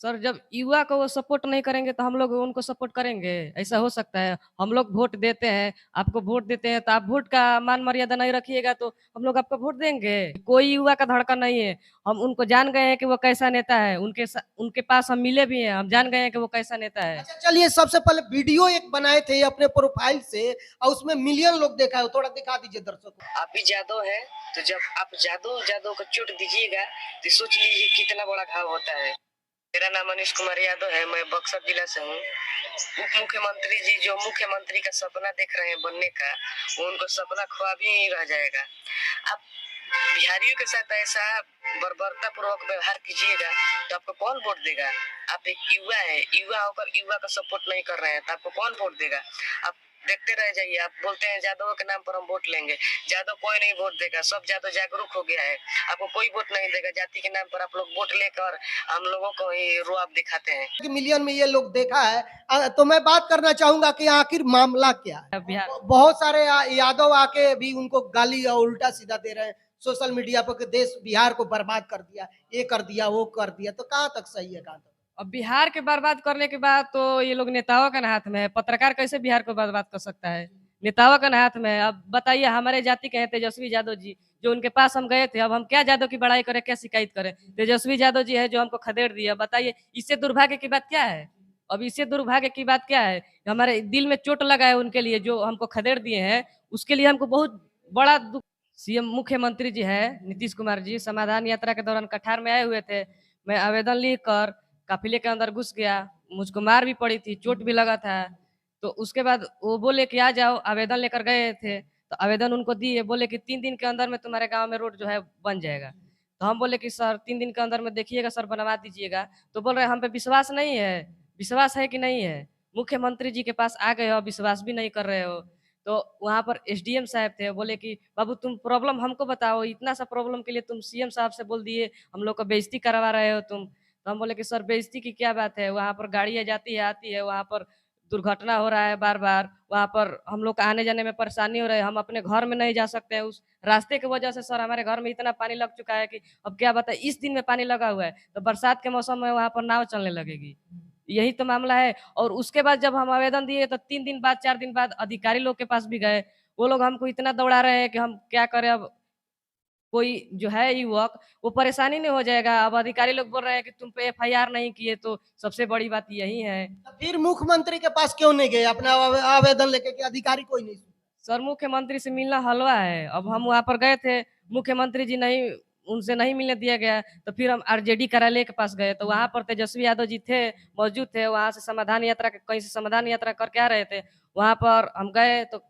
Sir जब युवा को वो सपोर्ट नहीं करेंगे तो हम लोग उनको सपोर्ट करेंगे? ऐसा हो सकता है? हम लोग वोट देते हैं, आपको वोट देते हैं तो आप वोट का मान मर्यादा नहीं रखिएगा तो हम लोग आपको वोट देंगे? कोई युवा का धड़कन नहीं है। हम उनको जान गए हैं कि वो कैसा नेता है। उनके पास हम मिले भी हैं, हम जान गए हैं कि वो कैसा नेता है। अच्छा चलिए, सबसे पहले वीडियो एक बनाए थे अपने प्रोफाइल से और उसमें मिलियन लोग देखा है, थोड़ा दिखा दीजिए दर्शकों। आप भी जादव है, तो जब आप जादव जादव को चोट दीजिएगा तो सोच लीजिए कितना बड़ा घाव होता है। मेरा नाम अनिश कुमार यादव है, मैं बक्सर जिला से हूँ। उप मुख्यमंत्री जी जो मुख्यमंत्री का सपना देख रहे हैं बनने का, वो उनको सपना ख्वाब ही रह जाएगा। आप बिहारियों के साथ ऐसा बर्बरता पूर्वक व्यवहार कीजिएगा तो आपको कौन वोट देगा? आप एक युवा है, युवा होकर युवा का सपोर्ट नहीं कर रहे हैं तो आपको कौन वोट देगा? आप देखते रह जाइए। आप बोलते हैं जादव के नाम पर हम वोट लेंगे, जादव कोई नहीं वोट देगा। सब जादव जागरूक हो गया है, आपको कोई वोट नहीं देगा। जाति के नाम पर आप लोग वोट लेकर हम लोगों को ही रुआब दिखाते हैं। कि मिलियन में ये लोग देखा है। तो मैं बात करना चाहूंगा कि आखिर मामला क्या है। बिहार बहुत सारे यादव आके भी उनको गाली और उल्टा सीधा दे रहे हैं सोशल मीडिया पर कि देश बिहार को बर्बाद कर दिया, ये कर दिया, वो कर दिया। तो कहाँ तक सही है, कहाँ तक? अब बिहार के बर्बाद करने के बाद तो ये लोग नेताओं का हाथ में है। पत्रकार कैसे बिहार को बर्बाद कर सकता है? नेताओं का हाथ में है। अब बताइए, हमारे जाति के हैं तेजस्वी यादव जी, जो उनके पास हम गए थे। अब हम क्या यादव की बड़ाई करें, क्या शिकायत करें? तेजस्वी यादव जी है जो हमको खदेड़ दिया। बताइए इससे दुर्भाग्य की बात क्या है? अब इससे दुर्भाग्य की बात क्या है? हमारे दिल में चोट लगा है उनके लिए, जो हमको खदेड़ दिए हैं। उसके लिए हमको बहुत बड़ा दुख। सीएम मुख्यमंत्री जी है नीतीश कुमार जी, समाधान यात्रा के दौरान कठार में आए हुए थे। मैं आवेदन लिखकर काफिले के अंदर घुस गया। मुझको मार भी पड़ी थी, चोट भी लगा था। तो उसके बाद वो बोले कि आ जाओ, आवेदन लेकर गए थे। तो आवेदन उनको दिए, बोले कि 3 दिन के अंदर में तुम्हारे गांव में रोड जो है बन जाएगा। तो हम बोले कि सर 3 दिन के अंदर में देखिएगा सर, बनवा दीजिएगा। तो बोल रहे हम पे विश्वास नहीं है। विश्वास है कि नहीं है? मुख्यमंत्री जी के पास आ गए हो, विश्वास भी नहीं कर रहे हो। तो वहाँ पर एसडीएम साहब थे, बोले कि बाबू तुम प्रॉब्लम हमको बताओ, इतना सा प्रॉब्लम के लिए तुम सीएम साहब से बोल दिए, हम लोग को बेइज्जती करवा रहे हो तुम। तो हम बोले कि सर बेइज्जती की क्या बात है? वहाँ पर गाड़ियाँ जाती है आती है, वहाँ पर दुर्घटना हो रहा है बार बार। वहाँ पर हम लोग का आने जाने में परेशानी हो रही है। हम अपने घर में नहीं जा सकते हैं उस रास्ते की वजह से। सर हमारे घर में इतना पानी लग चुका है कि अब क्या बताए। इस दिन में पानी लगा हुआ है, तो बरसात के मौसम में वहाँ पर नाव चलने लगेगी। यही तो मामला है। और उसके बाद जब हम आवेदन दिए तो 3 दिन बाद 4 दिन बाद अधिकारी लोग के पास भी गए। वो लोग हमको इतना दौड़ा रहे हैं कि हम क्या करें अब। कोई जो है युवक, वो परेशानी नहीं हो जाएगा? अब अधिकारी लोग बोल रहे हैं कि तुम पे एफआईआर नहीं किए, तो सबसे बड़ी बात यही है। तो फिर मुख्यमंत्री के पास क्यों नहीं गए अपना आवेदन लेके कि अधिकारी कोई नहीं सुना? सर मुख्यमंत्री से मिलना हलवा है। अब हम वहाँ पर गए थे, मुख्यमंत्री जी नहीं, उनसे नहीं मिलने दिया गया। तो फिर हम आरजेडी कार्यालय के पास गए, तो वहाँ पर तेजस्वी यादव जी थे, मौजूद थे। वहाँ से समाधान यात्रा, कहीं से समाधान यात्रा करके आ रहे थे। वहाँ पर हम गए तो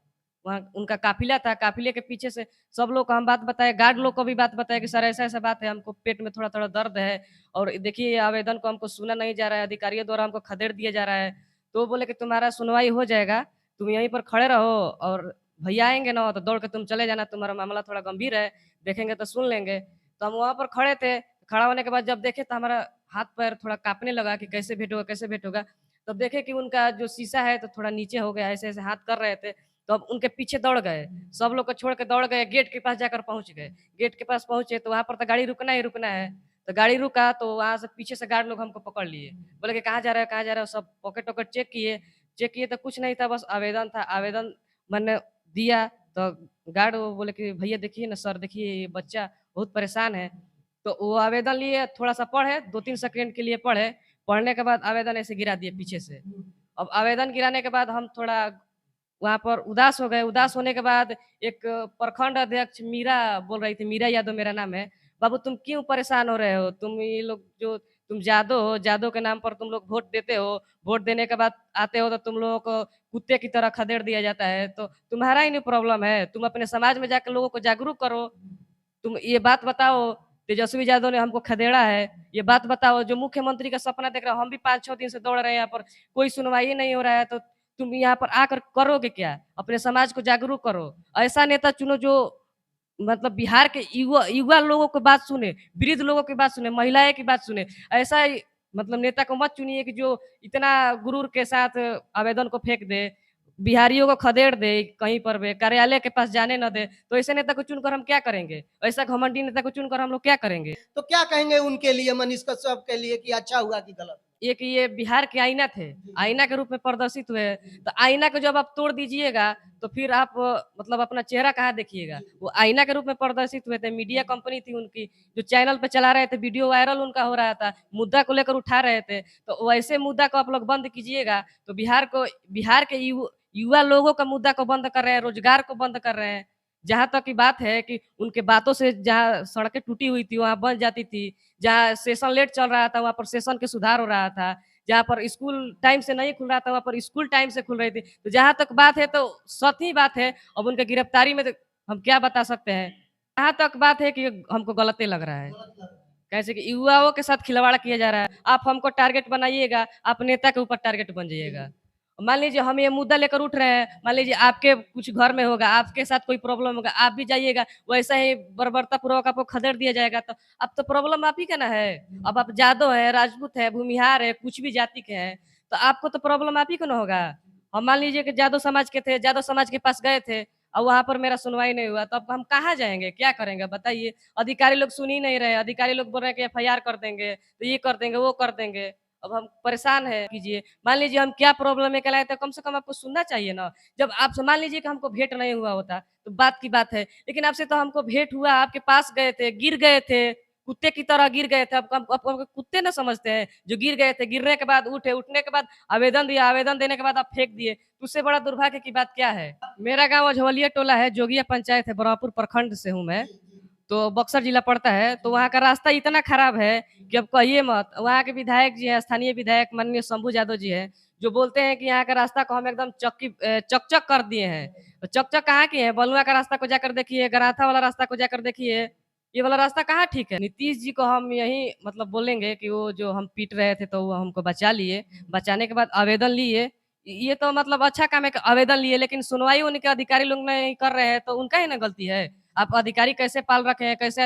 वहाँ उनका काफिला था। काफिले के पीछे से सब लोग को हम बात बताए, गार्ड लोग को भी बात बताए कि सर ऐसा ऐसा बात है, हमको पेट में थोड़ा थोड़ा दर्द है और देखिए ये आवेदन को हमको सुना नहीं जा रहा है, अधिकारियों द्वारा हमको खदेड़ दिया जा रहा है। तो वो बोले कि तुम्हारा सुनवाई हो जाएगा, तुम यहीं पर खड़े रहो और भैया आएंगे ना तो दौड़ के तुम चले जाना, तुम्हारा मामला थोड़ा गंभीर है, देखेंगे तो सुन लेंगे। तो हम वहाँ पर खड़े थे। खड़ा होने के बाद जब देखे तो हमारा हाथ पैर थोड़ा कांपने लगा कि कैसे भेंट होगा, कैसे भेंट होगा। तब देखे कि उनका जो शीशा है तो थोड़ा नीचे हो गया, ऐसे ऐसे हाथ कर रहे थे। तो अब उनके पीछे दौड़ गए, सब लोग को छोड़ के दौड़ गए, गेट के पास जाकर पहुंच गए। गेट के पास पहुंचे तो वहां पर तो गाड़ी रुकना ही रुकना है। तो गाड़ी रुका तो वहां से पीछे से गार्ड लोग हमको पकड़ लिए, बोले कि कहाँ जा रहे हो, कहाँ जा रहे हो। सब पॉकेट वॉकेट चेक किए तो कुछ नहीं था, बस आवेदन था। आवेदन मैंने दिया तो गार्ड वो बोले कि भैया देखिए ना सर, देखिए ये बच्चा बहुत परेशान है। तो वो आवेदन लिए, थोड़ा सा पढ़े, 2-3 सेकंड के लिए पढ़े। पढ़ने के बाद आवेदन ऐसे गिरा दिए पीछे से। अब आवेदन गिराने के बाद हम थोड़ा वहाँ पर उदास हो गए। उदास होने के बाद एक प्रखंड अध्यक्ष मीरा बोल रही थी, मीरा यादव मेरा नाम है। बाबू तुम क्यों परेशान हो रहे हो? तुम ये लोग जो तुम जादव हो, जादव के नाम पर तुम लोग वोट देते हो। वोट देने के बाद आते हो तो तुम लोगों को कुत्ते की तरह खदेड़ दिया जाता है। तो तुम्हारा ही नहीं प्रॉब्लम है, तुम अपने समाज में जाकर लोगों को जागरूक करो। तुम ये बात बताओ, तेजस्वी यादव ने हमको खदेड़ा है, ये बात बताओ। जो मुख्यमंत्री का सपना देख रहा हो, हम भी 5-6 दिन से दौड़ रहे हैं यहाँ पर, कोई सुनवाई नहीं हो रहा है। तो तुम यहाँ पर आकर करोगे क्या? अपने समाज को जागरूक करो। ऐसा नेता चुनो जो मतलब बिहार के युवा युवा लोगों की बात सुने, वृद्ध लोगों की बात सुने, महिलाएं की बात सुने। ऐसा ही मतलब नेता को मत चुनिए कि जो इतना गुरूर के साथ आवेदन को फेंक दे, बिहारियों को खदेड़ दे, कहीं पर भी कार्यालय के पास जाने न दे। तो ऐसे नेता को चुनकर हम क्या करेंगे? ऐसा घमंडी नेता को चुनकर हम लोग क्या करेंगे? तो क्या कहेंगे उनके लिए, मनीष कश्यप के लिए, कि अच्छा हुआ कि गलत? एक ये बिहार के आईना थे, आईना के रूप में प्रदर्शित हुए। तो आईना को जब आप तोड़ दीजिएगा, तो फिर आप मतलब अपना चेहरा कहाँ देखिएगा? वो आईना के रूप में प्रदर्शित हुए थे, मीडिया कंपनी थी उनकी, जो चैनल पे चला रहे थे, वीडियो वायरल उनका हो रहा था, मुद्दा को लेकर उठा रहे थे। तो वैसे मुद्दा को आप लोग बंद कीजिएगा, तो बिहार के युवा लोगों का मुद्दा को बंद कर रहे हैं, रोजगार को बंद कर रहे हैं। जहाँ तक की बात है कि उनके बातों से जहाँ सड़कें टूटी हुई थी, वहाँ बन जाती थी। जहाँ सेशन लेट चल रहा था, वहाँ पर सेशन के सुधार हो रहा था। जहाँ पर स्कूल टाइम से नहीं खुल रहा था, वहाँ पर स्कूल टाइम से खुल रही थी। तो जहाँ तक बात है तो सच ही बात है। अब उनके गिरफ्तारी में तो हम क्या बता सकते हैं। जहाँ तक बात है कि हमको गलत ही लग रहा है। कैसे कि युवाओं के साथ खिलवाड़ किया जा रहा है। आप हमको टारगेट बनाइएगा, आप नेता के ऊपर टारगेट बन जाइएगा। मान लीजिए हम ये मुद्दा लेकर उठ रहे हैं, मान लीजिए आपके कुछ घर में होगा, आपके साथ कोई प्रॉब्लम होगा, आप भी जाइएगा, वैसा ही बर्बरतापूर्वक आपको खदेड़ दिया जाएगा, तो अब तो प्रॉब्लम आप ही का ना है। अब आप यादव है, राजपूत है, भूमिहार है, कुछ भी जाति के हैं, तो आपको तो प्रॉब्लम आप ही को ना होगा। हम मान लीजिए कि यादव समाज के थे, यादव समाज के पास गए थे और वहाँ पर मेरा सुनवाई नहीं हुआ, तो अब हम कहाँ जाएँगे, क्या करेंगे बताइए? अधिकारी लोग सुन ही नहीं रहे, अधिकारी लोग बोल रहे हैं कि एफआईआर कर देंगे, तो ये कर देंगे, वो कर देंगे। अब हम परेशान हैं कीजिए। मान लीजिए हम क्या प्रॉब्लम में कहलाए, तो कम से कम आपको सुनना चाहिए ना। जब आपसे मान लीजिए कि हमको भेंट नहीं हुआ होता, तो बात की बात है। लेकिन आपसे तो हमको भेंट हुआ, आपके पास गए थे, गिर गए थे, कुत्ते की तरह गिर गए थे। आप हमको कुत्ते ना समझते हैं, जो गिर गए थे, गिरने के बाद उठे, उठने के बाद आवेदन दिया, आवेदन देने के बाद आप फेंक दिए। तो उससे बड़ा दुर्भाग्य की बात क्या है? मेरा गाँव अझवलिया टोला है, जोगिया पंचायत है, बरहमपुर प्रखंड से हूँ मैं। तो बक्सर जिला पड़ता है, तो वहाँ का रास्ता इतना खराब है कि अब कहिए मत। वहाँ के विधायक जी हैं, स्थानीय विधायक माननीय शंभू यादव जी हैं, जो बोलते हैं कि यहाँ का रास्ता को हम एकदम चक-चक कर दिए हैं। तो चक-चक कहाँ किए हैं? बलुआ का रास्ता को जाकर देखिए, गराथा वाला रास्ता को जाकर देखिए, ये वाला रास्ता कहाँ ठीक है? नीतीश जी को हम यही मतलब बोलेंगे कि वो जो हम पीट रहे थे, तो वो हमको बचा लिए। बचाने के बाद आवेदन लिए। ये तो मतलब अच्छा काम है कि आवेदन लिए, लेकिन सुनवाई उनके अधिकारी लोग नहीं कर रहे हैं, तो उनका ही ना गलती है। आप अधिकारी कैसे पाल रखे हैं, कैसा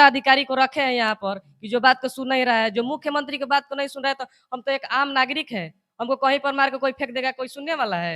अधिकारी को रखे हैं यहाँ पर कि जो बात को सुन नहीं रहा है, जो मुख्यमंत्री की बात को नहीं सुन रहा है, तो हम तो एक आम नागरिक हैं, हमको कहीं पर मार के कोई फेंक देगा, कोई सुनने वाला है?